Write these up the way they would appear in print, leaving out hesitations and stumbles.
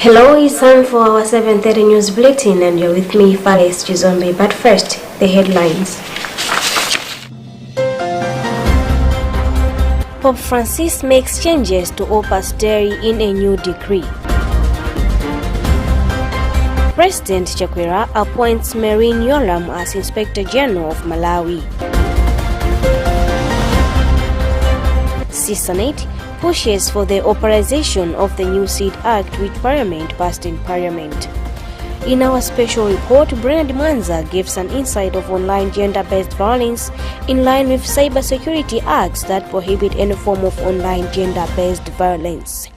Hello, it's time for our 7:30 news bulletin, and you're with me, Fales Chizombe. But first, the headlines. Pope Francis makes changes to Opus Dei in a new decree. President Chakwera appoints Marine Yoram as Inspector General of Malawi. Senate pushes for the authorization of the new Seed Act with Parliament passed in Parliament. In our special report, Bernard Manza gives an insight of online gender-based violence in line with cybersecurity acts that prohibit any form of online gender-based violence.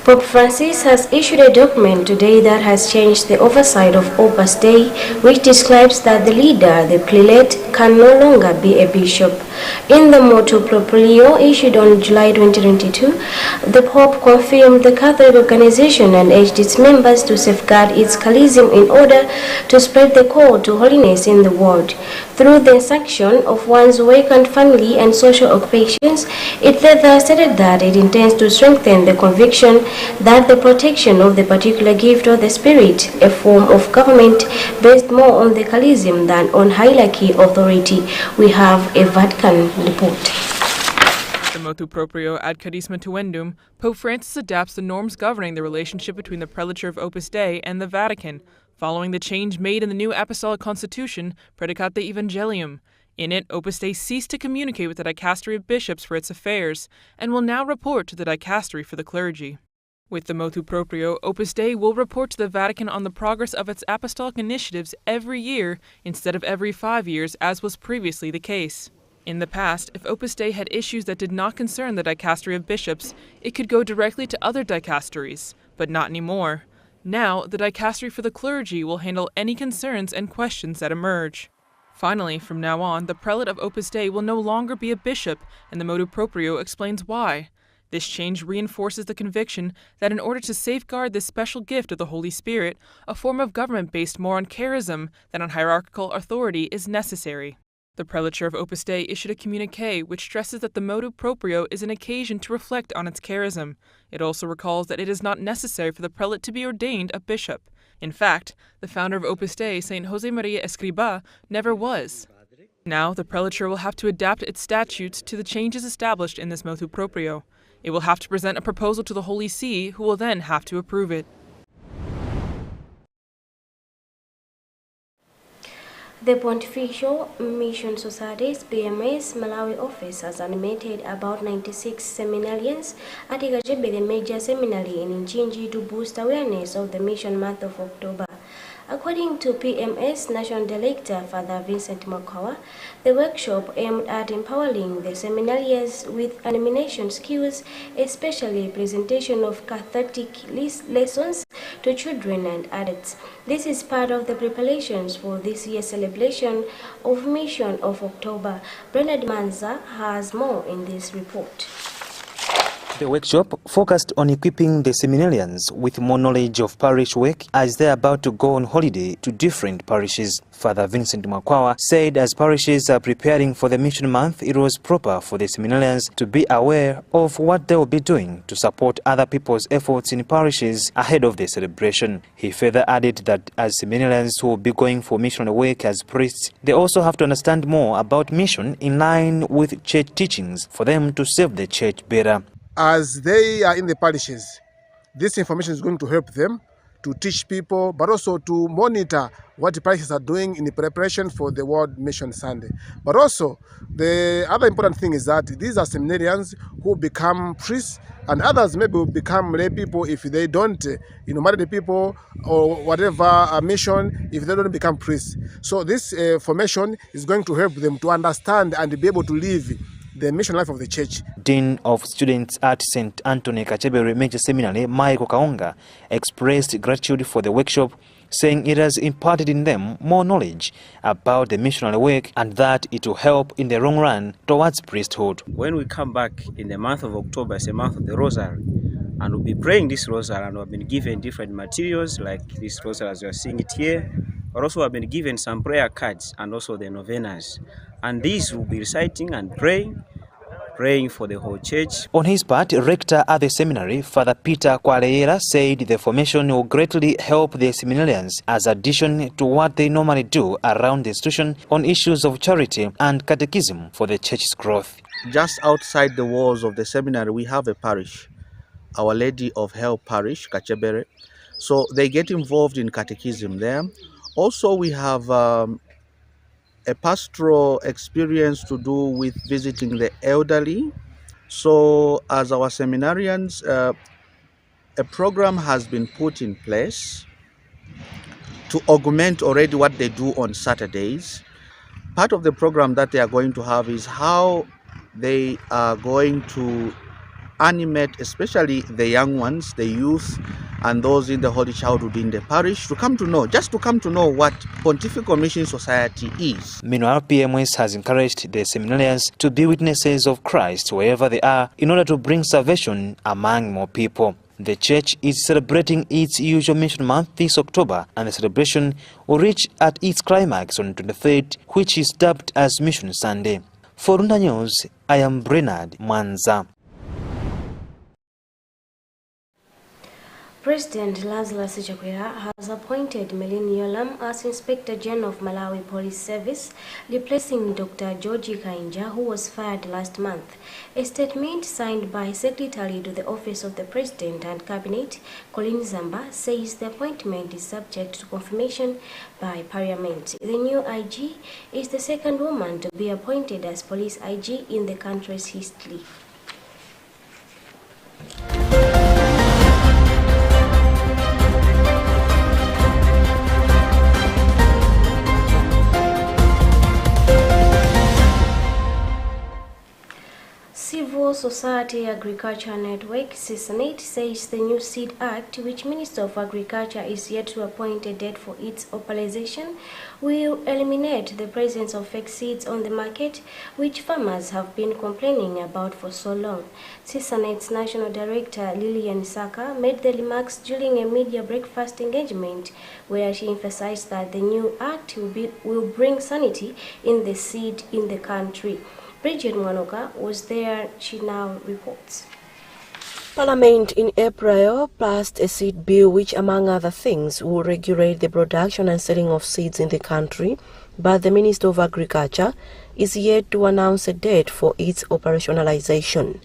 Pope Francis has issued a document today that has changed the oversight of Opus Dei, which describes that the leader, the prelate, can no longer be a bishop. In the motu proprio issued on July 2022, the Pope confirmed the Catholic organization and urged its members to safeguard its charism in order to spread the call to holiness in the world. Through the sanction of one's work and family and social occupations, it further stated that it intends to strengthen the conviction that the protection of the particular gift of the Spirit, a form of government based more on the charism than on hierarchy authority. We have a Vatican report. The motu proprio ad carisma tuendum, Pope Francis adapts the norms governing the relationship between the prelature of Opus Dei and the Vatican, following the change made in the new Apostolic Constitution, Predicate Evangelium. In it, Opus Dei ceased to communicate with the dicastery of bishops for its affairs, and will now report to the dicastery for the clergy. With the motu proprio, Opus Dei will report to the Vatican on the progress of its apostolic initiatives every year instead of every 5 years, as was previously the case. In the past, if Opus Dei had issues that did not concern the dicastery of bishops, it could go directly to other dicasteries, but not anymore. Now, the dicastery for the clergy will handle any concerns and questions that emerge. Finally, from now on, the prelate of Opus Dei will no longer be a bishop, and the motu proprio explains why. This change reinforces the conviction that in order to safeguard this special gift of the Holy Spirit, a form of government based more on charism than on hierarchical authority is necessary. The prelature of Opus Dei issued a communiqué which stresses that the motu proprio is an occasion to reflect on its charism. It also recalls that it is not necessary for the prelate to be ordained a bishop. In fact, the founder of Opus Dei, Saint Jose Maria Escribá, never was. Now, the prelature will have to adapt its statutes to the changes established in this motu proprio. It will have to present a proposal to the Holy See, who will then have to approve it. The Pontifical Mission Society's PMS Malawi office has admitted about 96 seminarians at Igajebe, the major seminary in Nchinji, to boost awareness of the mission month of October. According to PMS National Director Father Vincent Makawa, the workshop aimed at empowering the seminarians with animation skills, especially presentation of cathartic lessons to children and adults. This is part of the preparations for this year's celebration of Mission of October. Bernard Manza has more in this report. The workshop focused on equipping the seminarians with more knowledge of parish work as they are about to go on holiday to different parishes. Father Vincent Makwawa said as parishes are preparing for the mission month, it was proper for the seminarians to be aware of what they will be doing to support other people's efforts in parishes ahead of the celebration. He further added that as seminarians who will be going for missionary work as priests, they also have to understand more about mission in line with church teachings for them to serve the church better. As they are in the parishes, this information is going to help them to teach people, but also to monitor what the parishes are doing in the preparation for the World Mission Sunday. But also, the other important thing is that these are seminarians who become priests, and others maybe will become lay people if they don't, marry the people or whatever mission, if they don't become priests. So this formation is going to help them to understand and be able to live the mission life of the church. Dean of Students at St. Anthony Kachebere Major Seminary, Michael Kaonga, expressed gratitude for the workshop, saying it has imparted in them more knowledge about the missionary work and that it will help in the long run towards priesthood. When we come back in the month of October, it's a month of the Rosary, and we'll be praying this Rosary, and we've been given different materials like this Rosary as you are seeing it here, but also I've been given some prayer cards and also the novenas. And these will be reciting and praying praying for the whole church. On his part, rector at the seminary, Father Peter Kwaleyera, said the formation will greatly help the seminarians as addition to what they normally do around the institution on issues of charity and catechism for the church's growth. Just outside the walls of the seminary, we have a parish, Our Lady of Help Parish, Kachebere. So they get involved in catechism there. Also, we have a pastoral experience to do with visiting the elderly. So as our seminarians, a program has been put in place to augment already what they do on Saturdays. Part of the program that they are going to have is how they are going to animate, especially the young ones, the youth, and those in the Holy Childhood in the parish to come to know what Pontifical Mission Society is. Meanwhile, PMS has encouraged the seminarians to be witnesses of Christ wherever they are in order to bring salvation among more people. The church is celebrating its usual mission month this October, and the celebration will reach at its climax on 23rd, which is dubbed as Mission Sunday. For Luntha News, I am Bernard Mwanza. President Lazarus Chakwera has appointed Melin Yolam as Inspector General of Malawi Police Service, replacing Dr. Georgie Kainja, who was fired last month. A statement signed by Secretary to the Office of the President and Cabinet, Colin Zamba, says the appointment is subject to confirmation by Parliament. The new IG is the second woman to be appointed as Police IG in the country's history. Civil Society Agriculture Network, CSNET, says the new Seed Act, which Minister of Agriculture is yet to appoint a date for its authorization, will eliminate the presence of fake seeds on the market, which farmers have been complaining about for so long. CSNET's National Director Lillian Saka made the remarks during a media breakfast engagement where she emphasized that the new act will bring sanity in the seed in the country. Bridget Mwanoka was there. She now reports. Parliament in April passed a seed bill which, among other things, will regulate the production and selling of seeds in the country, but the Minister of Agriculture is yet to announce a date for its operationalization.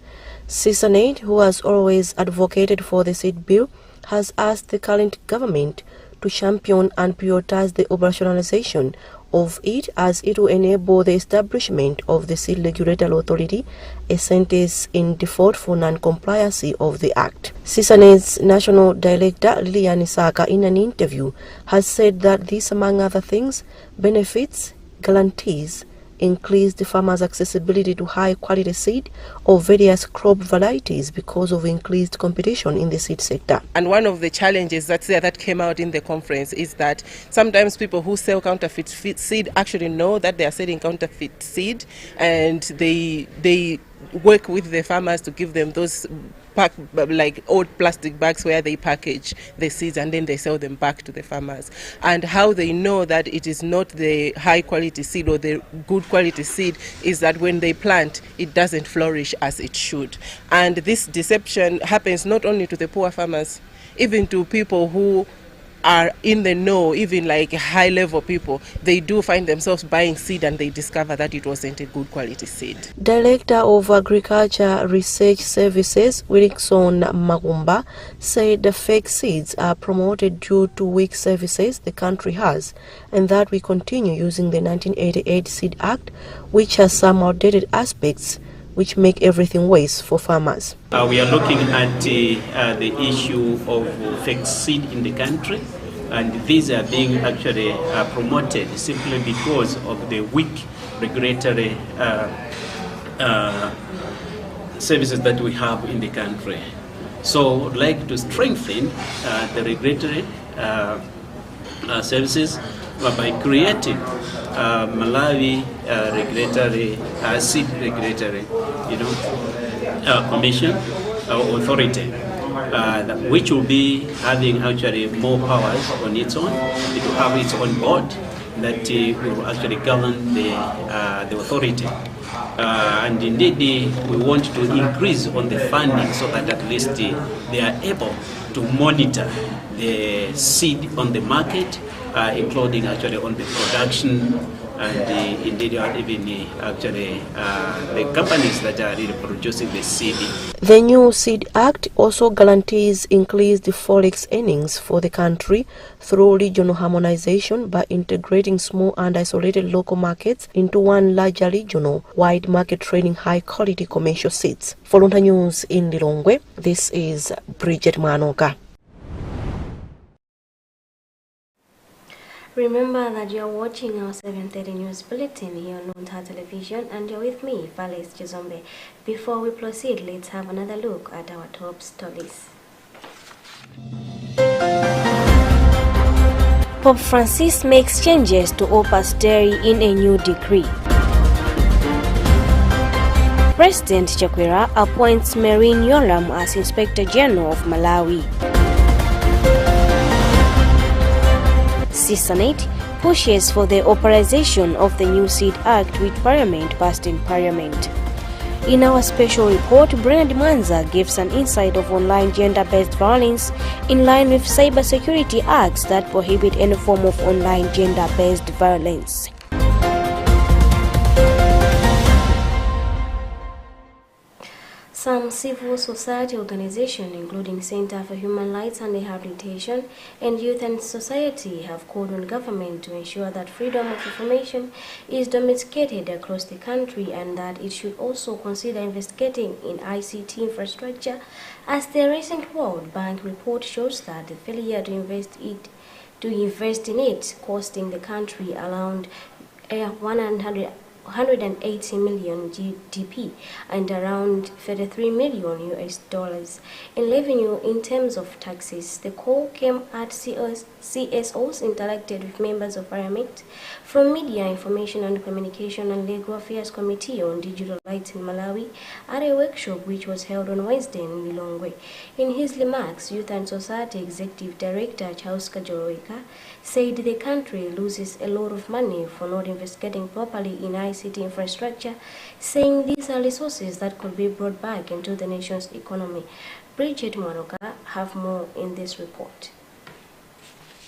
CSNET, who has always advocated for the seed bill, has asked the current government to champion and prioritize the operationalization of it, as it will enable the establishment of the Seed Regulatory Authority, a sentence in default for non-compliance of the Act. CSNET's National Director Lilian Saka, in an interview, has said that this, among other things, benefits, guarantees, increase the farmers' accessibility to high-quality seed of various crop varieties because of increased competition in the seed sector. And one of the challenges that came out in the conference is that sometimes people who sell counterfeit seed actually know that they are selling counterfeit seed, and they work with the farmers to give them those like old plastic bags where they package the seeds and then they sell them back to the farmers. And how they know that it is not the high quality seed or the good quality seed is that when they plant, it doesn't flourish as it should. And this deception happens not only to the poor farmers, even to people who are in the know, even like high level people. They do find themselves buying seed and they discover that it wasn't a good quality seed. Director of Agriculture Research Services, Wilson Magumba, said the fake seeds are promoted due to weak services the country has, and that we continue using the 1988 Seed Act, which has some outdated aspects which make everything worse for farmers. We are looking at the issue of fake seed in the country, and these are being actually promoted simply because of the weak regulatory services that we have in the country. So I'd like to strengthen the regulatory services by creating Malawi regulatory seed regulatory, commission or authority, which will be having actually more powers on its own. It will have its own board, that will actually govern the authority. And indeed, we want to increase on the funding so that at least they are able to monitor the seed on the market, including actually on the production and indeed even actually the companies that are really producing the seed. The new Seed Act also guarantees increased forex earnings for the country through regional harmonization by integrating small and isolated local markets into one larger regional wide market trading high-quality commercial seeds. For Luntha News in Lilongwe, this is Bridget Manoka. Remember that you're watching our 7:30 news bulletin here on Luntha Television, and you're with me, Vales Chizombe. Before we proceed, let's have another look at our top stories. Pope Francis makes changes to Opus Dei in a new decree. President Chakwera appoints Marine Yoram as Inspector General of Malawi. Senate pushes for the authorization of the new Seed Act with Parliament passed in Parliament. In our special report, Bernard Manza gives an insight of online gender-based violence in line with cybersecurity acts that prohibit any form of online gender-based violence. Some civil society organizations, including Center for Human Rights and Rehabilitation and Youth and Society, have called on government to ensure that freedom of information is domesticated across the country and that it should also consider investigating in ICT infrastructure, as the recent World Bank report shows that the failure to invest in it costing the country around 180 million GDP and around 33 million US dollars in revenue in terms of taxes. The call came at CSOs interacted with members of Parliament from Media, Information and Communication and Legal Affairs Committee on Digital Rights in Malawi at a workshop which was held on Wednesday in Lilongwe. In his remarks, Youth and Society Executive Director Charles Kajoloweka said the country loses a lot of money for not investigating properly in ICT infrastructure, saying these are resources that could be brought back into the nation's economy. Bridget Manoka have more in this report.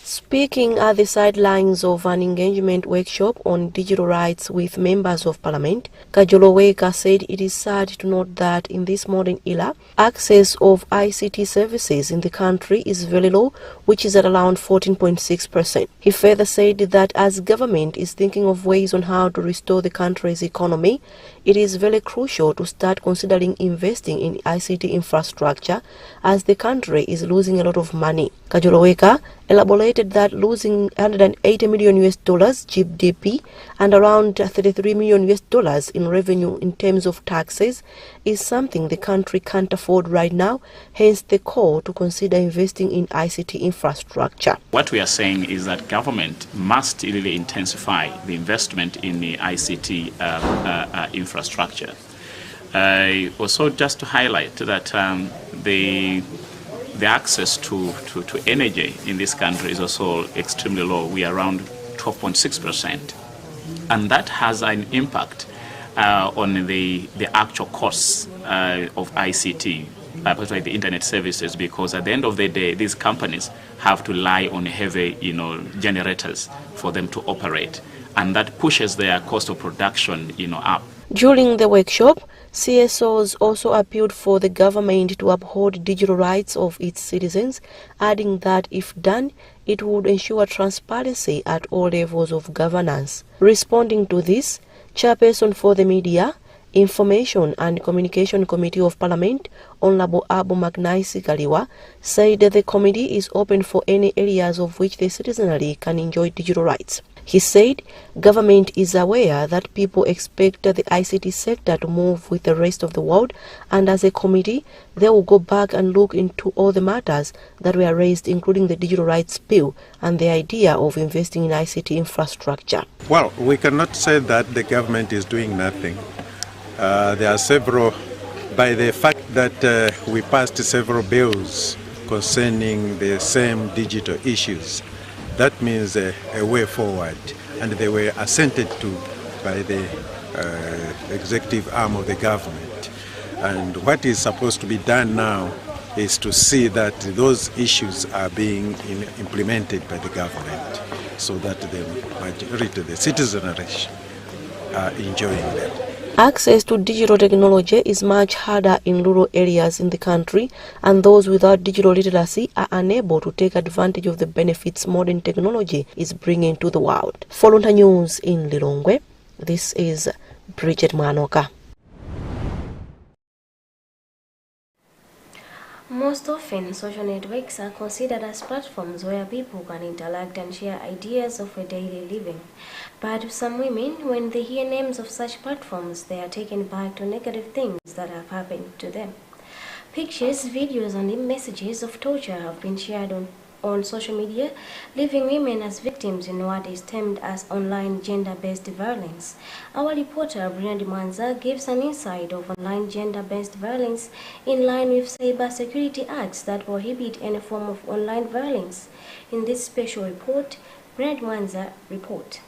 Speaking at the sidelines of an engagement workshop on digital rights with members of Parliament, Kajoloweka said it is sad to note that in this modern era, access of ICT services in the country is very low, which is at around 14.6%. He further said that as government is thinking of ways on how to restore the country's economy, it is very crucial to start considering investing in ICT infrastructure as the country is losing a lot of money. Kajoloweka elaborated that losing 180 million US dollars GDP and around 33 million US dollars in revenue in terms of taxes is something the country can't afford right now, hence the call to consider investing in ICT infrastructure. What we are saying is that government must really intensify the investment in the ICT infrastructure. Also, just to highlight that the access to energy in this country is also extremely low. We are around 12.6%. And that has an impact on the actual costs of ICT, particularly the internet services, because at the end of the day, these companies have to rely on heavy generators for them to operate. And that pushes their cost of production up. During the workshop, CSOs also appealed for the government to uphold digital rights of its citizens, adding that if done, it would ensure transparency at all levels of governance. Responding to this, Chairperson for the Media, Information and Communication Committee of Parliament, Honorable Abu Magnaisi Kaliwa, said that the committee is open for any areas of which the citizenry can enjoy digital rights. He said government is aware that people expect the ICT sector to move with the rest of the world, and as a committee, they will go back and look into all the matters that were raised, including the digital rights bill and the idea of investing in ICT infrastructure. Well, we cannot say that the government is doing nothing. There are several, by the fact that we passed several bills concerning the same digital issues. That means a way forward. and they were assented to by the executive arm of the government. And what is supposed to be done now is to see that those issues are being implemented by the government so that the majority of the citizenry are enjoying them. Access to digital technology is much harder in rural areas in the country, and those without digital literacy are unable to take advantage of the benefits modern technology is bringing to the world. For Luntha News in Lilongwe, this is Bridget Manoka. Most often, social networks are considered as platforms where people can interact and share ideas of a daily living. But to some women, when they hear names of such platforms, they are taken back to negative things that have happened to them. Pictures, videos, and messages of torture have been shared on social media, leaving women as victims in what is termed as online gender-based violence. Our reporter, Brian Mwanza, gives an insight of online gender-based violence in line with Cyber Security Acts that prohibit any form of online violence. In this special report, Brian Mwanza report.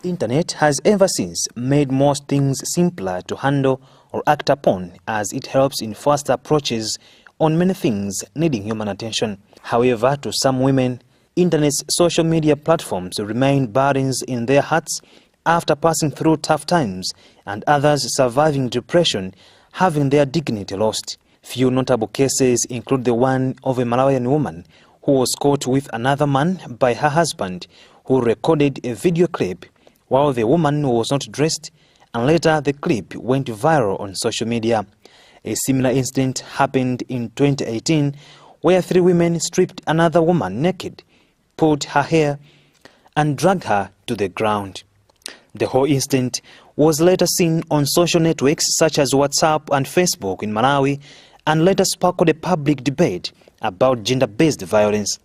Internet has ever since made most things simpler to handle or act upon, as it helps in faster approaches on many things needing human attention. However, to some women, Internet's social media platforms remain burdens in their hearts after passing through tough times, and others surviving depression, having their dignity lost. Few notable cases include the one of a Malawian woman who was caught with another man by her husband, who recorded a video clip while the woman was not dressed, and later the clip went viral on social media. A similar incident happened in 2018, where 3 women stripped another woman naked, pulled her hair, and dragged her to the ground. The whole incident was later seen on social networks such as WhatsApp and Facebook in Malawi, and later sparked a public debate about gender-based violence.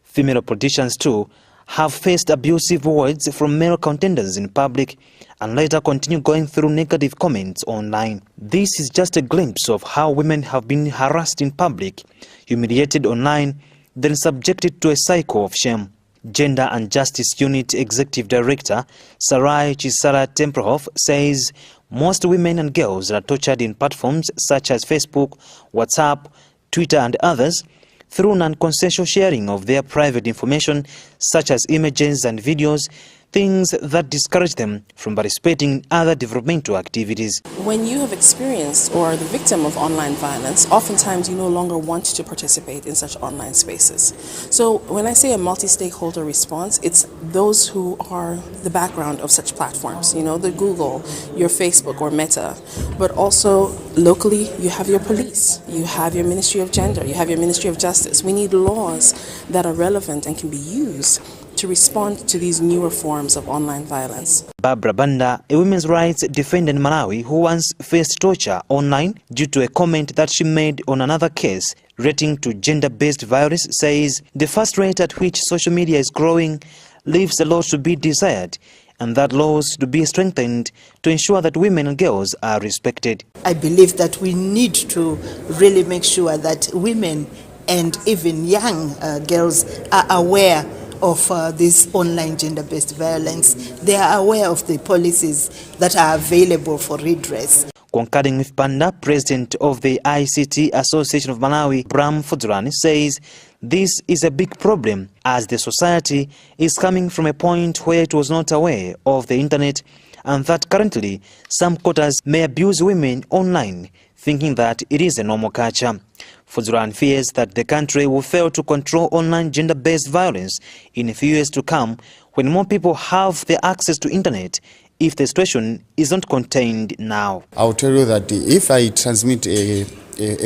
Female politicians too have faced abusive words from male contenders in public, and later continue going through negative comments online. This is just a glimpse of how women have been harassed in public, humiliated online, then subjected to a cycle of shame. Gender and Justice Unit Executive Director Sarai Chisara Temprohoff says most women and girls are tortured in platforms such as Facebook, WhatsApp, Twitter and others through non-consensual sharing of their private information such as images and videos, things that discourage them from participating in other developmental activities. When you have experienced or are the victim of online violence, oftentimes you no longer want to participate in such online spaces. So when I say a multi-stakeholder response, it's those who are the background of such platforms, you know, the Google, your Facebook or Meta, but also locally you have your police, you have your Ministry of Gender, you have your Ministry of Justice. We need laws that are relevant and can be used to respond to these newer forms of online violence. Barbara Banda, a women's rights defender in Malawi who once faced torture online due to a comment that she made on another case relating to gender-based violence, says the fast rate at which social media is growing leaves a lot to be desired, and that laws to be strengthened to ensure that women and girls are respected. I believe that we need to really make sure that women and even young girls are aware of this online gender-based violence. They are aware of the policies that are available for redress. Concurring with Banda, president of the ICT Association of Malawi, Bram Fudzurani, says this is a big problem as the society is coming from a point where it was not aware of the internet, and that currently some quarters may abuse women online, thinking that it is a normal culture. Fudzurani fears that the country will fail to control online gender-based violence in a few years to come when more people have the access to internet if the situation is not contained now. I'll tell you that if I transmit a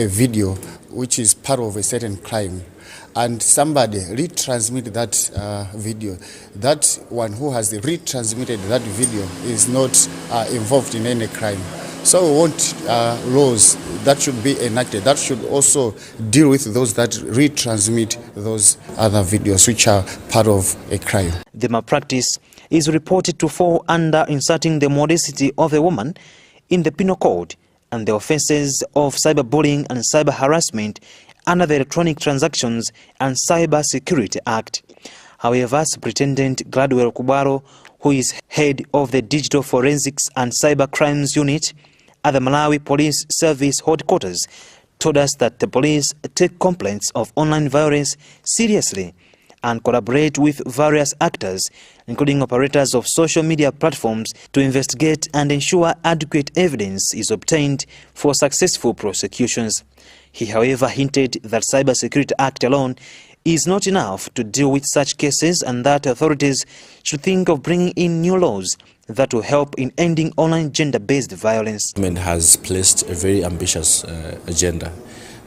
video which is part of a certain crime and somebody retransmit that video, that one who has retransmitted that video is not involved in any crime. So we want laws that should be enacted that should also deal with those that retransmit those other videos which are part of a crime. The malpractice is reported to fall under inserting the modesty of a woman in the Penal Code and the offences of cyberbullying and cyber harassment under the Electronic Transactions and Cyber Security Act. However, Superintendent Gladwell Kubaro, who is head of the Digital Forensics and Cyber Crimes Unit at the Malawi Police Service Headquarters, told us that the police take complaints of online violence seriously and collaborate with various actors, including operators of social media platforms, to investigate and ensure adequate evidence is obtained for successful prosecutions. He, however, hinted that Cybersecurity Act alone is not enough to deal with such cases and that authorities should think of bringing in new laws that will help in ending online gender-based violence. The government has placed a very ambitious agenda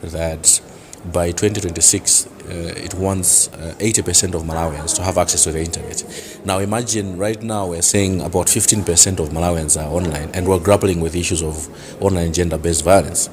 that by 2026 it wants 80% of Malawians to have access to the internet. Now imagine right now we're saying about 15% of Malawians are online and we're grappling with issues of online gender-based violence.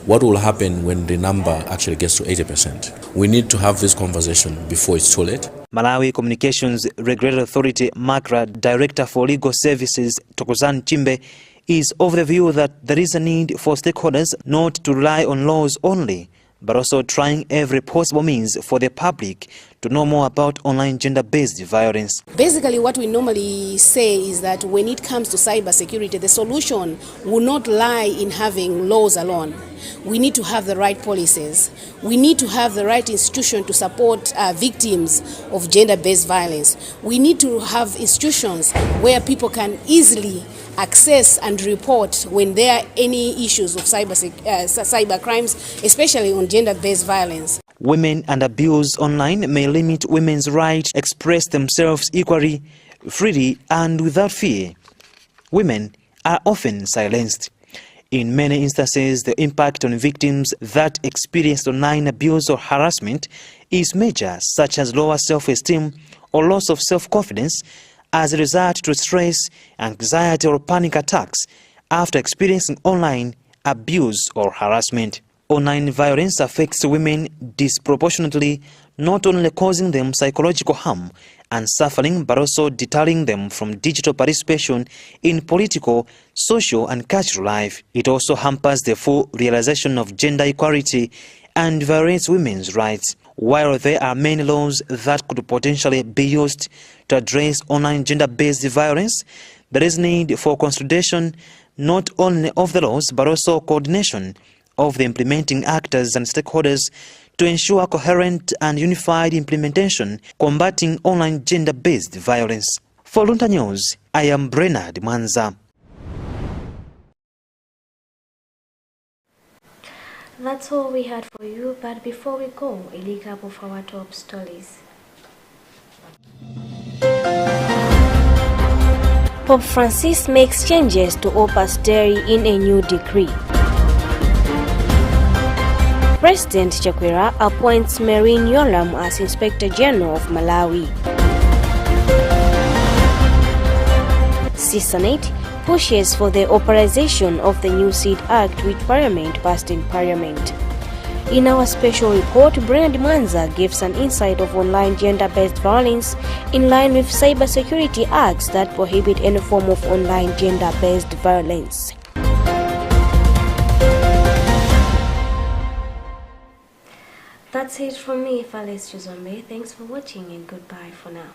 What will happen when the number actually gets to 80%? We need to have this conversation before it's too late. Malawi Communications Regulatory Authority MACRA Director for Legal Services Tokozan Chimbe is of the view that there is a need for stakeholders not to rely on laws only, but also trying every possible means for the public to know more about online gender-based violence. Basically, what we normally say is that when it comes to cybersecurity, the solution will not lie in having laws alone. We need to have the right policies. We need to have the right institution to support victims of gender-based violence. We need to have institutions where people can easily access and report when there are any issues of cyber crimes, especially on gender-based violence. Women and abuse online may limit women's right to express themselves equally, freely and without fear. Women are often silenced. In many instances, the impact on victims that experience online abuse or harassment is major, such as lower self-esteem or loss of self-confidence as a result to stress, anxiety or panic attacks after experiencing online abuse or harassment. Online violence affects women disproportionately, not only causing them psychological harm and suffering, but also deterring them from digital participation in political, social and cultural life. It also hampers the full realization of gender equality and violates women's rights. While there are many laws that could potentially be used to address online gender-based violence, there is need for consolidation not only of the laws but also coordination of the implementing actors and stakeholders to ensure coherent and unified implementation combating online gender-based violence. For Luntha News, I am Bernard Mwanza. That's all we had for you, but before we go, a recap of our top stories. Pope Francis makes changes to Opus Dei in a new decree. President Chakwera appoints Marine Yoram as Inspector General of Malawi. Senate pushes for the authorization of the new Seed Act with Parliament passed in Parliament. In our special report, Bernard Mwanza gives an insight of online gender-based violence in line with cybersecurity acts that prohibit any form of online gender-based violence. That's it from me, Fales Chuzombe. Thanks for watching and goodbye for now.